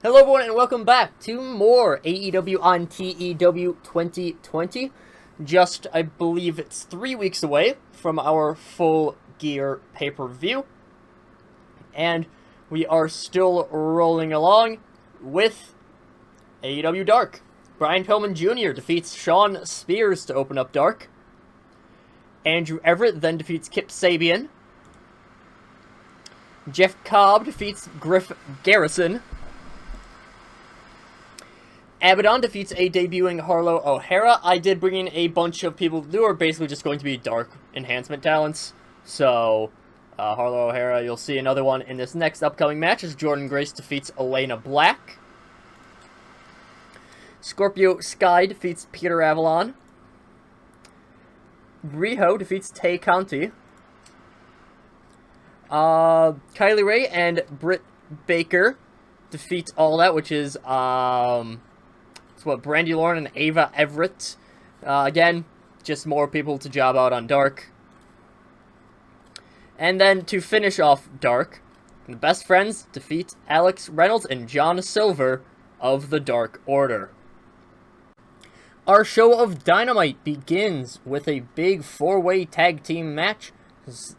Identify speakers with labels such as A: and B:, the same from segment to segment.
A: Hello everyone and welcome back to more AEW on TEW 2020. Just, I believe it's 3 weeks away from our Full Gear pay-per-view. And we are still rolling along with AEW Dark. Brian Pillman Jr. defeats Shawn Spears to open up Dark. Andrew Everett then defeats Kip Sabian. Jeff Cobb defeats Griff Garrison. Abaddon defeats a debuting Harlow O'Hara. I did bring in a bunch of people who are basically just going to be Dark enhancement talents. So, Harlow O'Hara, you'll see another one in this next upcoming match as Jordan Grace defeats Elena Black. Scorpio Sky defeats Peter Avalon. Riho defeats Tay Conti. Kylie Ray and Britt Baker defeat All That, which is, Brandy Lauren and Ava Everett. Again, just more people to job out on Dark. And then to finish off Dark, the Best Friends defeat Alex Reynolds and John Silver of the Dark Order. Our show of Dynamite begins with a big four-way tag team match.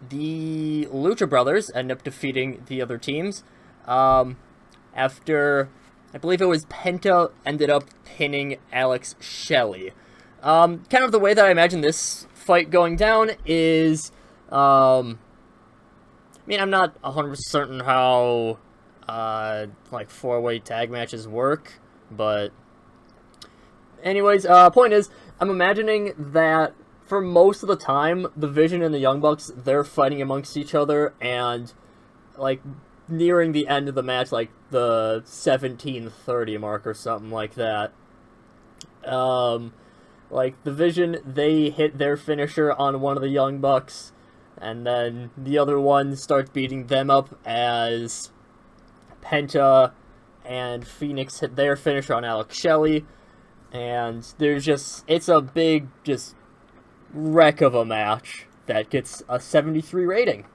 A: The Lucha Brothers end up defeating the other teams. After, I believe it was Penta ended up pinning Alex Shelley. Kind of the way that I imagine this fight going down is, I'm not 100% certain how, four-way tag matches work, but anyways, point is, I'm imagining that for most of the time, the Vision and the Young Bucks, they're fighting amongst each other, and, nearing the end of the match, the 17:30 mark or something like that. The Vision, they hit their finisher on one of the Young Bucks, and then the other one starts beating them up as Penta and Phoenix hit their finisher on Alex Shelley, and it's a big, wreck of a match that gets a 73 rating.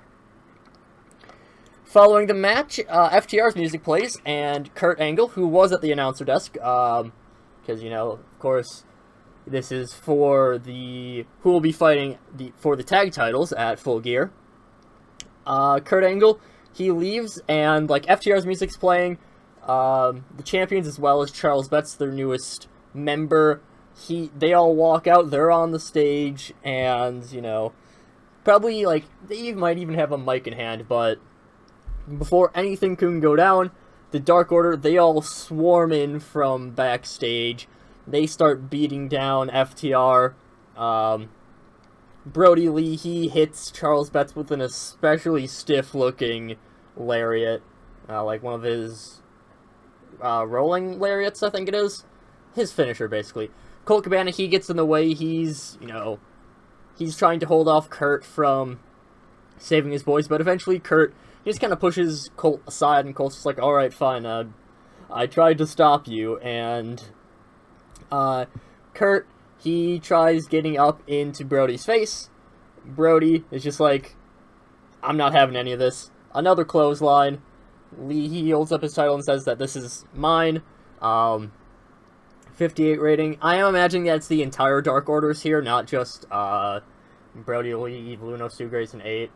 A: Following the match, FTR's music plays, and Kurt Angle, who was at the announcer desk, because, of course, this is for who will be fighting for the tag titles at Full Gear. Kurt Angle, he leaves, and, FTR's music's playing, the champions as well as Charles Betts, their newest member, they all walk out, they're on the stage, and, probably, they might even have a mic in hand, but before anything can go down, the Dark Order, they all swarm in from backstage. They start beating down FTR. Brody Lee, he hits Charles Betts with an especially stiff-looking lariat. One of his rolling lariats, I think it is. His finisher, basically. Colt Cabana, he gets in the way. He's trying to hold off Kurt from saving his boys, but eventually Kurt, he just kind of pushes Colt aside, and Colt's just like, alright, fine, I tried to stop you, and Kurt, he tries getting up into Brody's face. Brody is just like, I'm not having any of this. Another clothesline. Lee, he holds up his title and says that this is mine. 58 rating. I am imagining that it's the entire Dark Orders here, not just, Brody Lee, Evil Uno, Stu Grayson, 8.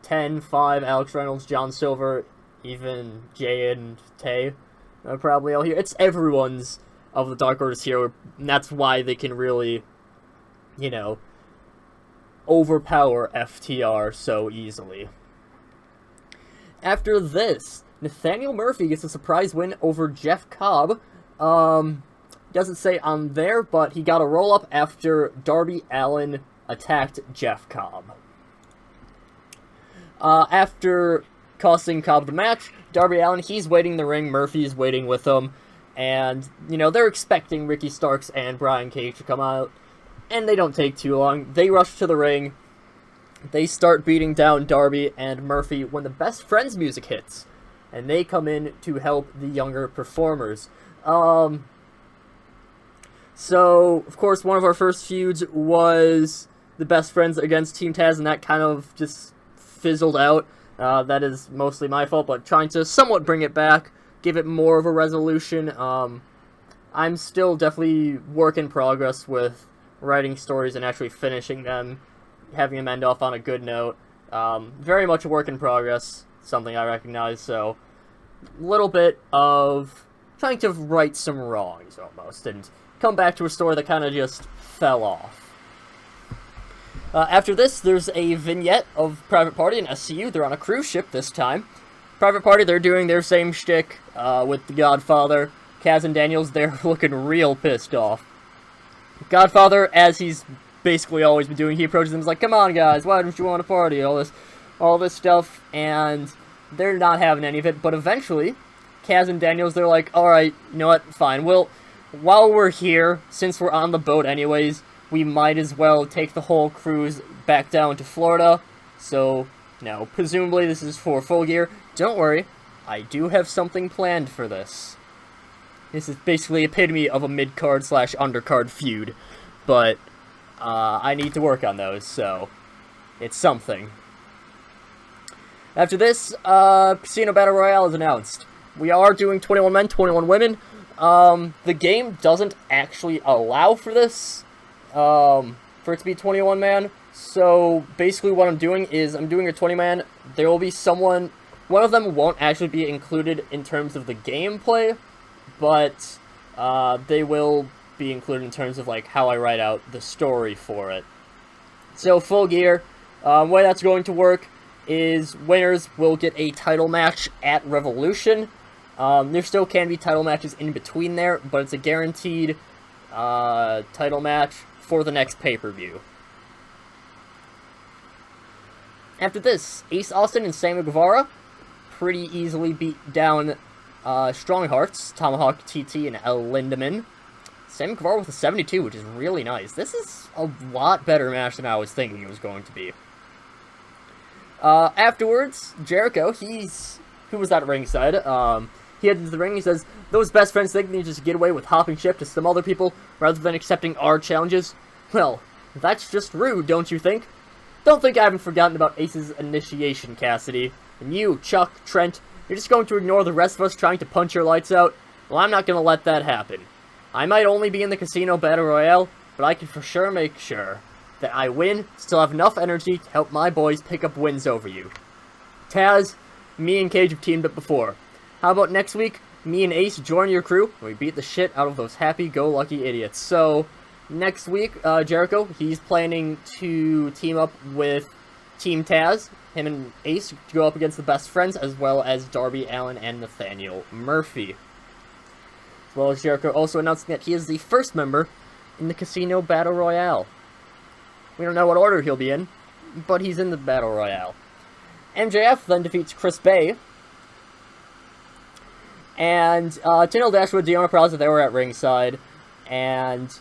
A: 10, 5, Alex Reynolds, John Silver, even Jay and Tay are probably all here. It's everyone's of the Dark Orders here, and that's why they can really, overpower FTR so easily. After this, Nathaniel Murphy gets a surprise win over Jeff Cobb. Doesn't say on there, but he got a roll-up after Darby Allin attacked Jeff Cobb. After costing Cobb the match, Darby Allin, he's waiting in the ring, Murphy's waiting with him, and, they're expecting Ricky Starks and Brian Cage to come out, and they don't take too long. They rush to the ring, they start beating down Darby and Murphy when the Best Friends music hits, and they come in to help the younger performers. So, of course, one of our first feuds was the Best Friends against Team Taz, and that kind of just fizzled out. That is mostly my fault, but trying to somewhat bring it back. give it more of a resolution. I'm still definitely work in progress with writing stories and actually finishing them, having them end off on a good note. Very much a work in progress, something I recognize, so a little bit of trying to right some wrongs, almost, and come back to a story that kind of just fell off. After this, there's a vignette of Private Party and SCU. They're on a cruise ship this time. Private Party, they're doing their same shtick with the Godfather. Kaz and Daniels, they're looking real pissed off. Godfather, as he's basically always been doing, he approaches them and is like, come on guys, why don't you want to party, all this stuff, and they're not having any of it, but eventually, Kaz and Daniels, they're like, alright, you know what, fine, while we're here, since we're on the boat anyways, we might as well take the whole cruise back down to Florida, so, now, presumably this is for Full Gear. Don't worry, I do have something planned for this. This is basically epitome of a mid-card / undercard feud, but I need to work on those, so it's something. After this, Casino Battle Royale is announced. We are doing 21 men, 21 women. The game doesn't actually allow for this, for it to be 21 man, so basically what I'm doing is I'm doing a 20 man. There will be someone, one of them won't actually be included in terms of the gameplay, but they will be included in terms of like how I write out the story for it. So Full Gear, the way that's going to work is winners will get a title match at Revolution. There still can be title matches in between there, but it's a guaranteed title match for the next pay-per-view. After this, Ace Austin and Sammy Guevara pretty easily beat down Strong Hearts, Tomahawk TT, and El Lindemann. Sammy Guevara with a 72, which is really nice. This is a lot better match than I was thinking it was going to be. Afterwards, Jericho, who was at ringside, he heads into the ring, he says, those best friends think they just get away with hopping ship to some other people rather than accepting our challenges? Well, that's just rude, don't you think? Don't think I haven't forgotten about Ace's initiation, Cassidy. And you, Chuck, Trent, you're just going to ignore the rest of us trying to punch your lights out? Well, I'm not going to let that happen. I might only be in the Casino Battle Royale, but I can for sure make sure that I win, still have enough energy to help my boys pick up wins over you. Taz, me and Cage have teamed up before. How about next week, me and Ace join your crew, and we beat the shit out of those happy-go-lucky idiots. So, next week, Jericho, he's planning to team up with Team Taz, him and Ace, to go up against the best friends, as well as Darby Allin and Nathaniel Murphy. As well as Jericho also announcing that he is the first member in the Casino Battle Royale. We don't know what order he'll be in, but he's in the Battle Royale. MJF then defeats Chris Bay. And Tenille Dashwood, Deonna Purrazzo, they were at ringside. And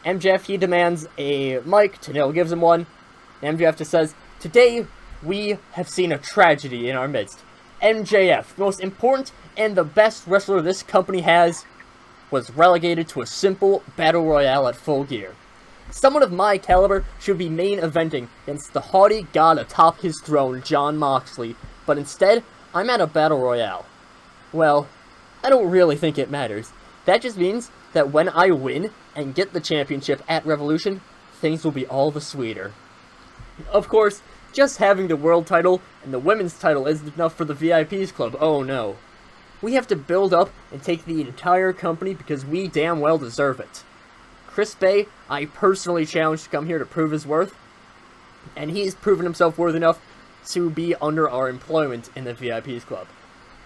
A: MJF, he demands a mic. Tenille gives him one. And MJF just says, today we have seen a tragedy in our midst. MJF, the most important and the best wrestler this company has, was relegated to a simple battle royale at Full Gear. Someone of my caliber should be main eventing against the haughty god atop his throne, Jon Moxley, but instead, I'm at a battle royale. Well, I don't really think it matters. That just means that when I win and get the championship at Revolution, things will be all the sweeter. Of course, just having the world title and the women's title isn't enough for the VIPs club, oh no. We have to build up and take the entire company because we damn well deserve it. Chris Bay, I personally challenged to come here to prove his worth, and he's proven himself worthy enough to be under our employment in the VIPs club.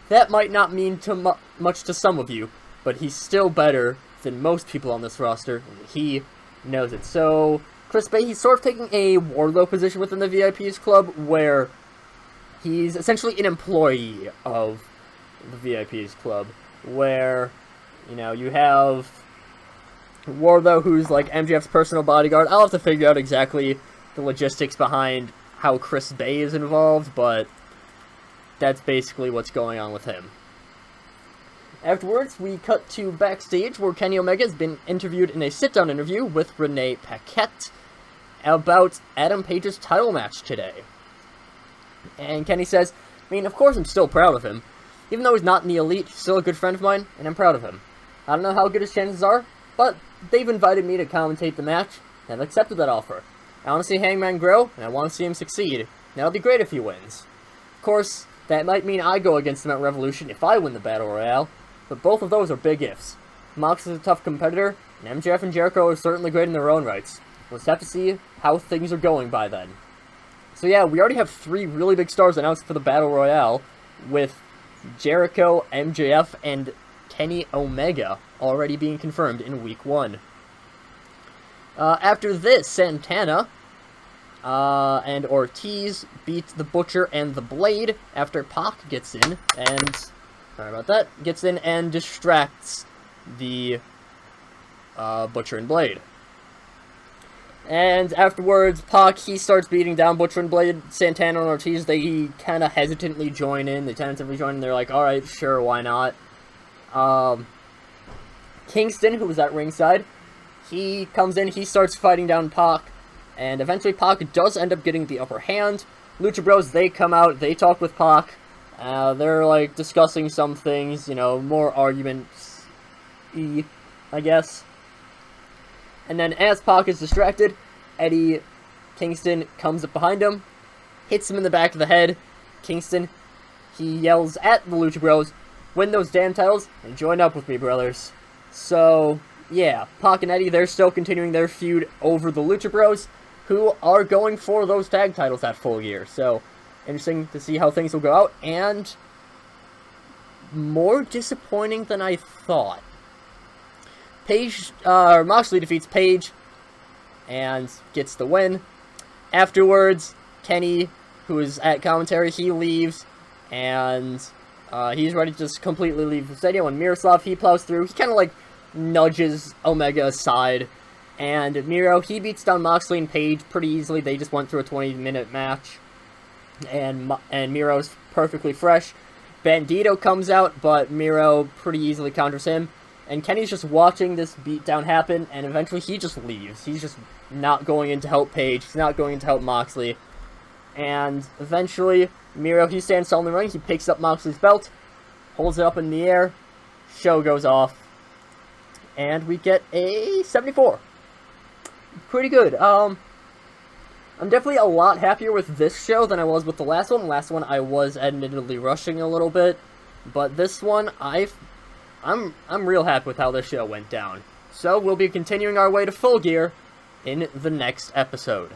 A: That might not mean too much to some of you, but he's still better than most people on this roster, and he knows it. So, Chris Bay, he's sort of taking a Wardlow position within the VIPs club, where he's essentially an employee of the VIPs club, where, you know, you have Wardlow, who's like MJF's personal bodyguard. I'll have to figure out exactly the logistics behind how Chris Bay is involved, but that's basically what's going on with him. Afterwards, we cut to backstage where Kenny Omega has been interviewed in a sit-down interview with Renee Paquette about Adam Page's title match today. And Kenny says, I mean, of course I'm still proud of him, Even though he's not in the Elite, he's still a good friend of mine, and I'm proud of him. I don't know how good his chances are, but they've invited me to commentate the match, and I've accepted that offer. I want to see Hangman grow, and I want to see him succeed. And that'll be great if he wins. Of course, that might mean I go against him at Revolution if I win the Battle Royale, but both of those are big ifs. Mox is a tough competitor, and MJF and Jericho are certainly great in their own rights. We'll just have to see how things are going by then. So yeah, we already have 3 really big stars announced for the Battle Royale, with Jericho, MJF, and Kenny Omega already being confirmed in Week 1. After this, Santana and Ortiz beat the Butcher and the Blade after Pac gets in and distracts the Butcher and Blade. And afterwards, Pac, he starts beating down Butcher and Blade. Santana and Ortiz, they kind of hesitantly join in. They're like, alright, sure, why not? Kingston, who was at ringside, he comes in, he starts fighting down Pac, and eventually Pac does end up getting the upper hand. Lucha Bros, they come out, they talk with Pac. They're, like, discussing some things, you know, more arguments-y, I guess. And then as Pac is distracted, Eddie Kingston comes up behind him, hits him in the back of the head. Kingston, he yells at the Lucha Bros, win those damn titles, and join up with me, brothers. So, yeah, Pac and Eddie, they're still continuing their feud over the Lucha Bros, who are going for those tag titles at Full Gear. So, interesting to see how things will go out, and more disappointing than I thought. Moxley defeats Paige and gets the win. Afterwards, Kenny, who is at commentary, he leaves, and he's ready to just completely leave the stadium. When Miroslav, he plows through, he kind of like nudges Omega aside, and Miro, he beats down Moxley and Paige pretty easily. They just went through a 20-minute match, and Miro's perfectly fresh. Bandito comes out, but Miro pretty easily counters him. And Kenny's just watching this beatdown happen, and eventually he just leaves. He's just not going in to help Paige. He's not going in to help Moxley. And eventually, Miro, he stands tall in the ring. He picks up Moxley's belt, holds it up in the air. Show goes off. And we get a 74. Pretty good. I'm definitely a lot happier with this show than I was with the last one. Last one, I was admittedly rushing a little bit. But this one, I'm real happy with how this show went down. So, we'll be continuing our way to Full Gear in the next episode.